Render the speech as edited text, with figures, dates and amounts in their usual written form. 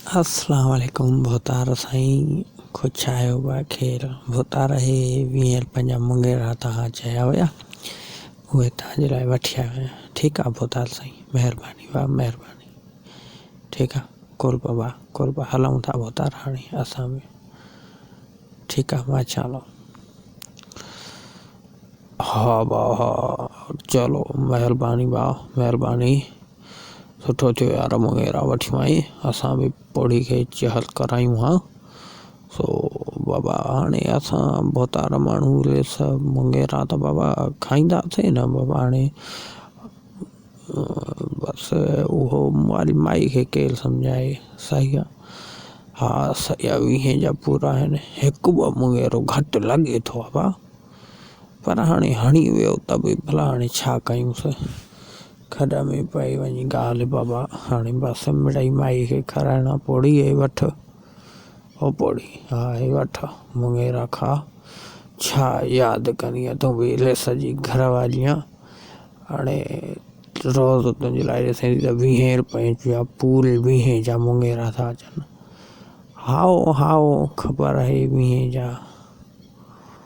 अस्सलाम वालेकुम भोतार साईं। कुछ आयो बा खेल भोतार हे 20 मुंगेरा तव्हां चया हुया उहे तव्हांजे लाइ वठी आयो आहियां। ठीकु आहे भोतार साईं, महिरबानी वाह महिरबानी। ठीकु आहे कुर्ब हलूं था भोतार हाणे असां बि। ठीकु आहे माशाअल्लाह। हा भाउ हा, चलो महिरबानी भाउ महिरबानी। सुठो थियो यार मुंगेरा वठी आई, असां बि पोड़ी खे चहल करायूं हा। सो बाबा हाणे असां भोतार माण्हू रेस मुंगेरा त बाबा खाईंदासीं न बाबा। हाणे बसि उहो वारी माई खे केरु सम्झाए। सही आहे हा सही आहे, 20 जा पूरा आहिनि। हिकु ॿ मुंगेरो घटि लॻे थो बाबा, पर हाणे हणी वियो त बि भला हाणे छा कयूंसि। खॾ में पई वञी ॻाल्हि बाबा। हाणे बसि मिड़ई माई खे खाराइणा पोड़ी हे वठि ओ पोड़ी हा हे वठि मुंगेरा खा। छा यादि कंदी तूं बि लेस जी घरवारीअ। हाणे रोज़ तुंहिंजे लाइ ॾिसे थी त 20 रुपए पिया पूरे 20 जा मुंगेरा था अचनि। हाओ हाओ ख़बर आहे 20 जा।